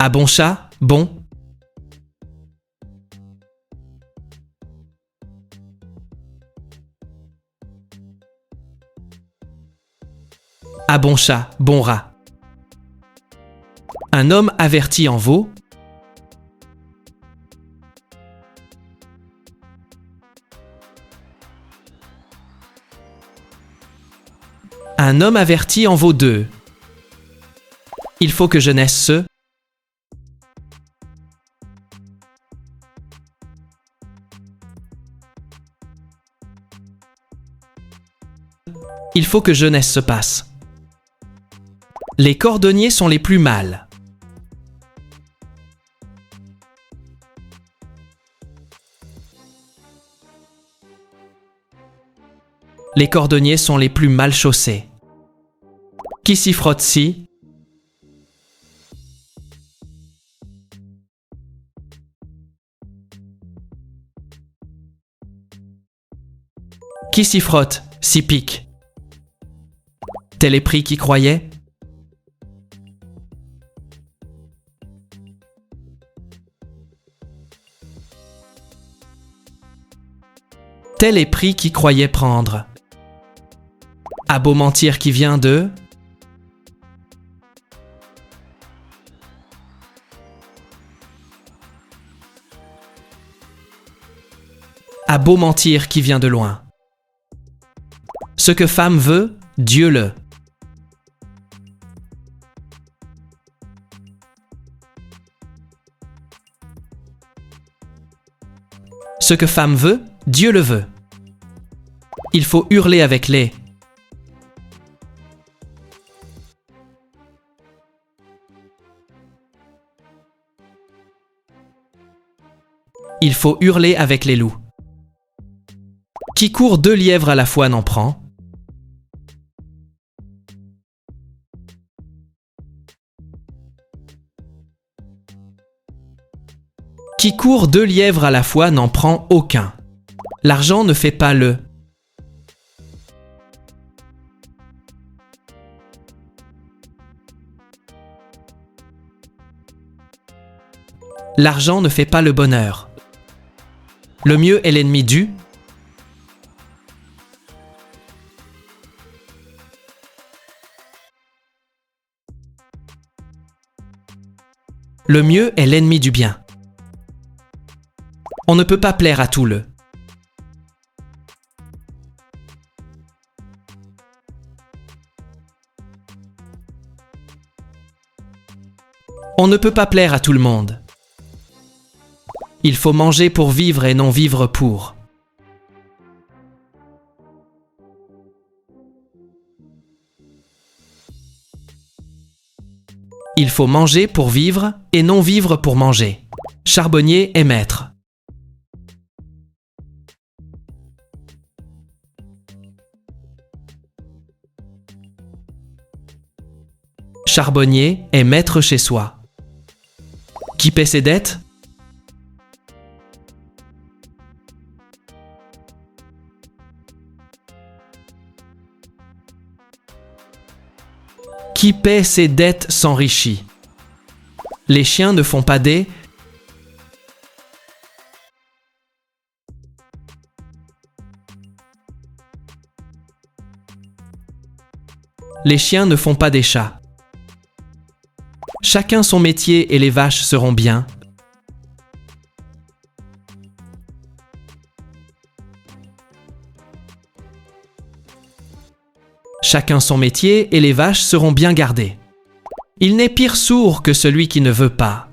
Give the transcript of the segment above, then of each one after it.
À bon chat, bon. À bon chat, bon rat. Un homme averti en vaut. Un homme averti en vaut deux. Il faut que je naisse ce. Il faut que jeunesse se passe. Les cordonniers sont les plus mâles. Les cordonniers sont les plus mal chaussés. Qui s'y frotte-ci? Qui s'y frotte, s'y pique? Tel est pris qui croyait? Tel est pris qui croyait prendre. À beau mentir qui vient de. À beau mentir qui vient de loin. Ce que femme veut, Dieu le. Ce que femme veut, Dieu le veut. Il faut hurler avec les. Il faut hurler avec les loups. Qui court deux lièvres à la fois n'en prend. Qui court deux lièvres à la fois n'en prend aucun. L'argent ne fait pas le. L'argent ne fait pas le bonheur. Le mieux est l'ennemi du. Le mieux est l'ennemi du bien. On ne peut pas plaire à tout le. On ne peut pas plaire à tout le monde. Il faut manger pour vivre et non vivre pour. Il faut manger pour vivre et non vivre pour manger. Charbonnier est maître. Charbonnier est maître chez soi. Qui paie ses dettes? Qui paie ses dettes s'enrichit. Les chiens ne font pas des. Les chiens ne font pas des chats. Chacun son métier et les vaches seront bien. Chacun son métier et les vaches seront bien gardées. Il n'est pire sourd que celui qui ne veut pas.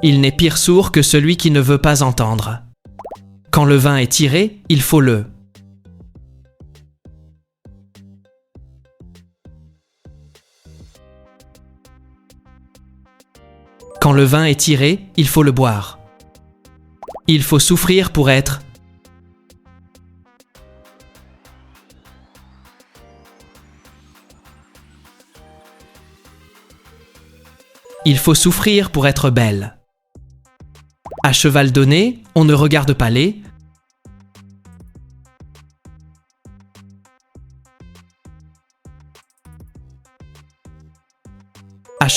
Il n'est pire sourd que celui qui ne veut pas entendre. Quand le vin est tiré, il faut le. Quand le vin est tiré, il faut le boire. Il faut souffrir pour être. Il faut souffrir pour être belle. À cheval donné, on ne regarde pas les.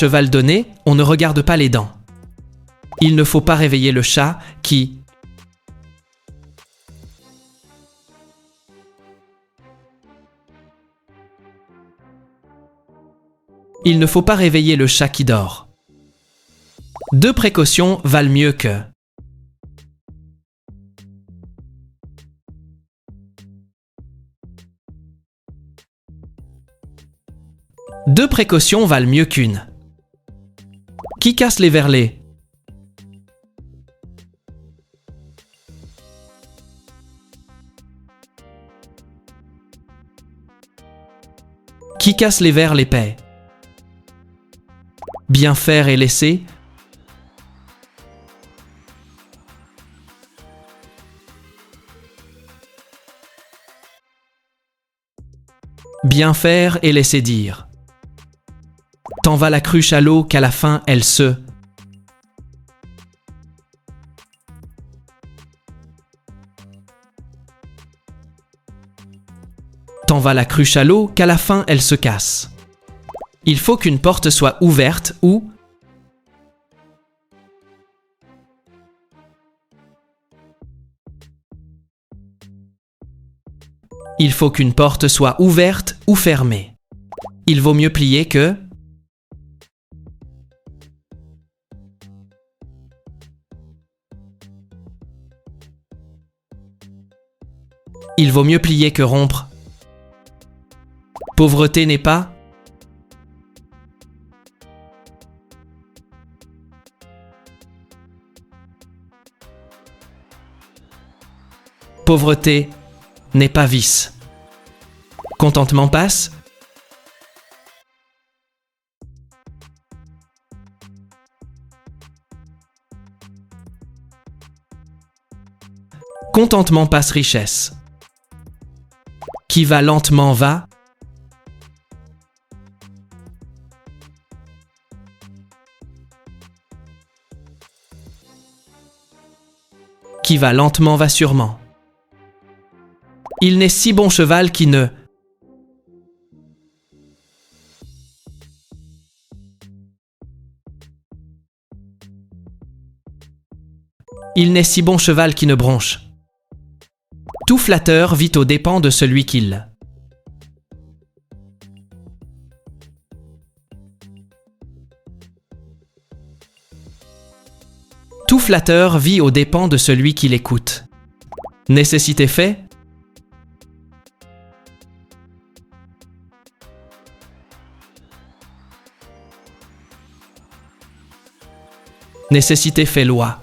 cheval donné, on ne regarde pas les dents. Il ne faut pas réveiller le chat qui... Il ne faut pas réveiller le chat qui dort. 2 précautions valent mieux que... 2 précautions valent mieux qu'une. Qui casse les verlets? Qui casse les verres les paie? Bien faire et laisser. Bien faire et laisser dire. Tant va la cruche à l'eau qu'à la fin elle se... Tant va la cruche à l'eau qu'à la fin elle se casse. Il faut qu'une porte soit ouverte ou... Il faut qu'une porte soit ouverte ou fermée. Il vaut mieux plier que... Il vaut mieux plier que rompre. Pauvreté n'est pas... Pauvreté n'est pas vice. Contentement passe. Contentement passe richesse. Qui va lentement va. Qui va lentement va sûrement. Il n'est si bon cheval qui ne... Il n'est si bon cheval qui ne bronche. Tout flatteur vit aux dépens de celui qu'il... Tout flatteur vit aux dépens de celui qui l'écoute. Nécessité fait. Nécessité fait loi.